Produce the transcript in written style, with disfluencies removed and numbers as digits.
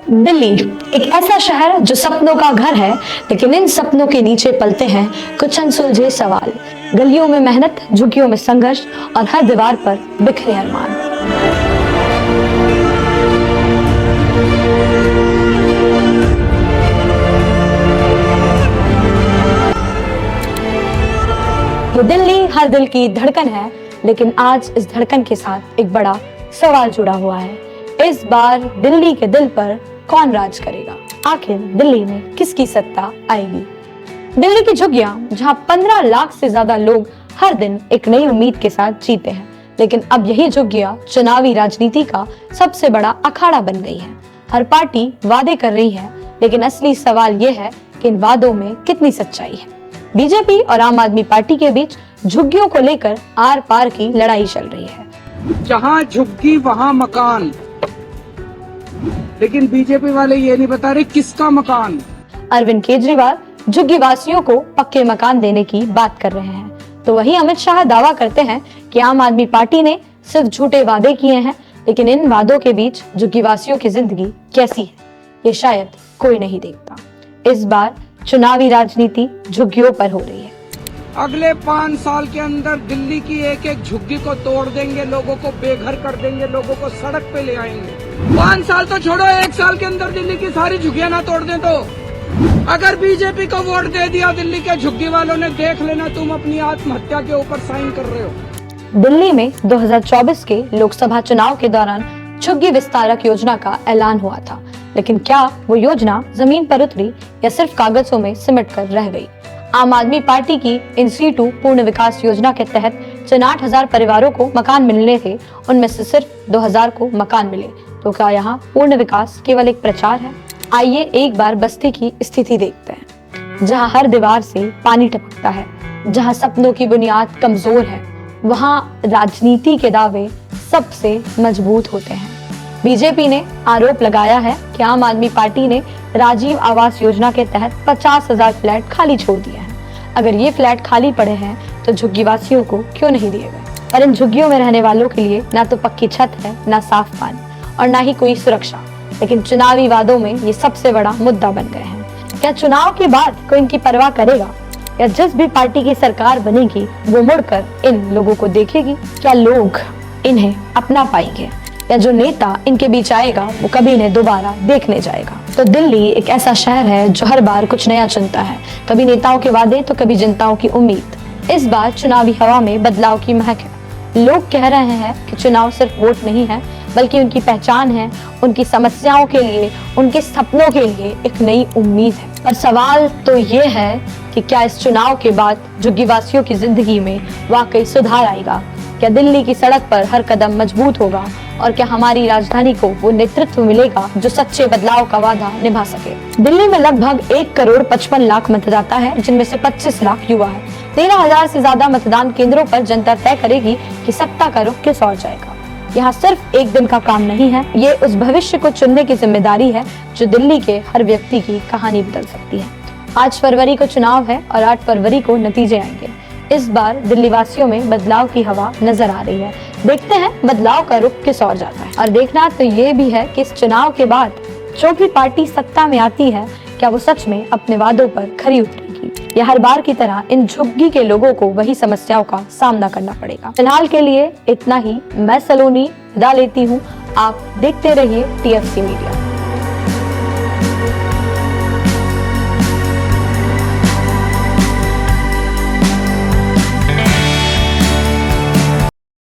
दिल्ली एक ऐसा शहर जो सपनों का घर है, लेकिन इन सपनों के नीचे पलते हैं कुछ अनसुलझे सवाल। गलियों में मेहनत, झुग्गियों में संघर्ष और हर दीवार पर बिखरे अरमान। ये दिल्ली हर दिल की धड़कन है, लेकिन आज इस धड़कन के साथ एक बड़ा सवाल जुड़ा हुआ है। इस बार दिल्ली के दिल पर कौन राज करेगा? आखिर दिल्ली में किसकी सत्ता आएगी? दिल्ली की झुग्गियां, जहां 15 लाख से ज्यादा लोग हर दिन एक नई उम्मीद के साथ जीते हैं, लेकिन अब यही झुग्गियां चुनावी राजनीति का सबसे बड़ा अखाड़ा बन गई है। हर पार्टी वादे कर रही है, लेकिन असली सवाल ये है कि इन वादों में कितनी सच्चाई है। बीजेपी और आम आदमी पार्टी के बीच झुग्गियों को लेकर आर पार की लड़ाई चल रही है। जहाँ झुग्गी वहाँ मकान, लेकिन बीजेपी वाले ये नहीं बता रहे किसका मकान। अरविंद केजरीवाल झुग्गी वासियों को पक्के मकान देने की बात कर रहे हैं, तो वहीं अमित शाह दावा करते हैं कि आम आदमी पार्टी ने सिर्फ झूठे वादे किए हैं। लेकिन इन वादों के बीच झुग्गी वासियों की जिंदगी कैसी है, ये शायद कोई नहीं देखता। इस बार चुनावी राजनीति झुग्गियों पर हो रही है। अगले 5 साल के अंदर दिल्ली की एक एक झुग्गी को तोड़ देंगे, लोगों को बेघर कर देंगे, लोगों को सड़क पे ले आएंगे। 5 साल तो छोड़ो, 1 साल के अंदर दिल्ली की सारी झुग्गियां ना तोड़ दें तो अगर बीजेपी को वोट दे दिया दिल्ली के झुग्गी वालों ने, देख लेना तुम अपनी आत्महत्या के ऊपर साइन कर रहे हो। दिल्ली में 2024 के लोकसभा चुनाव के दौरान झुग्गी विस्तारक योजना का ऐलान हुआ था, लेकिन क्या वो योजना जमीन पर उतरी या सिर्फ कागजों में सिमट कर रह गई? आम आदमी पार्टी की इन C2 पूर्ण विकास योजना के तहत 68,000 परिवारों को मकान मिलने थे, उनमें से सिर्फ 2,000 को मकान मिले। तो क्या यहाँ पूर्ण विकास केवल एक प्रचार है? आइए एक बार बस्ती की स्थिति देखते हैं, जहाँ हर दीवार से पानी टपकता है, जहाँ सपनों की बुनियाद कमजोर है, वहाँ राजनीति के दावे सबसे मजबूत होते हैं। बीजेपी ने आरोप लगाया है कि आम आदमी पार्टी ने राजीव आवास योजना के तहत 50,000 फ्लैट खाली छोड़ दिए हैं। अगर ये फ्लैट खाली पड़े हैं तो झुग्गी वासियों को क्यों नहीं दिए गए? और इन झुग्गियों में रहने वालों के लिए ना तो पक्की छत है, ना साफ पानी और ना ही कोई सुरक्षा। लेकिन चुनावी वादों में ये सबसे बड़ा मुद्दा बन गए हैं। क्या चुनाव के बाद कोई इनकी परवाह करेगा, या जिस भी पार्टी की सरकार बनेगी वो मुड़कर इन लोगों को देखेगी? क्या लोग इन्हें अपना पाएंगे, या जो नेता इनके बीच आएगा वो कभी इन्हें दोबारा देखने जाएगा? तो दिल्ली एक ऐसा शहर है जो हर बार कुछ नया चुनता है, कभी नेताओं के वादे तो कभी जनताओं की उम्मीद। इस बार चुनावी हवा में बदलाव की महक है। लोग कह रहे हैं कि चुनाव सिर्फ वोट नहीं है, बल्कि उनकी पहचान है, उनकी समस्याओं के लिए, उनके सपनों के लिए एक नई उम्मीद है। पर सवाल तो ये है कि क्या इस चुनाव के बाद झुग्गीवासियों की जिंदगी में वाकई सुधार आएगा? क्या दिल्ली की सड़क पर हर कदम मजबूत होगा? और क्या हमारी राजधानी को वो नेतृत्व मिलेगा जो सच्चे बदलाव का वादा निभा सके? दिल्ली में लगभग 1,55,00,000 मतदाता है, जिनमें से 25 लाख युवा है। 13,000 से ज्यादा मतदान केंद्रों पर जनता तय करेगी कि सत्ता का रुख किस ओर जाएगा। यहाँ सिर्फ एक दिन का काम नहीं है, ये उस भविष्य को चुनने की जिम्मेदारी है जो दिल्ली के हर व्यक्ति की कहानी बदल सकती है। 5 फरवरी को चुनाव है और 8 फरवरी को नतीजे आएंगे। इस बार दिल्ली वासियों में बदलाव की हवा नजर आ रही है। देखते हैं बदलाव का रुख किस ओर जाता है। और देखना तो ये भी है कि इस चुनाव के बाद जो भी पार्टी सत्ता में आती है, क्या वो सच में अपने वादों पर खरी उतरेगी, या हर बार की तरह इन झुग्गी के लोगों को वही समस्याओं का सामना करना पड़ेगा? फिलहाल के लिए इतना ही। मैं सलोनी विदा लेती हूँ। आप देखते रहिए TFC मीडिया।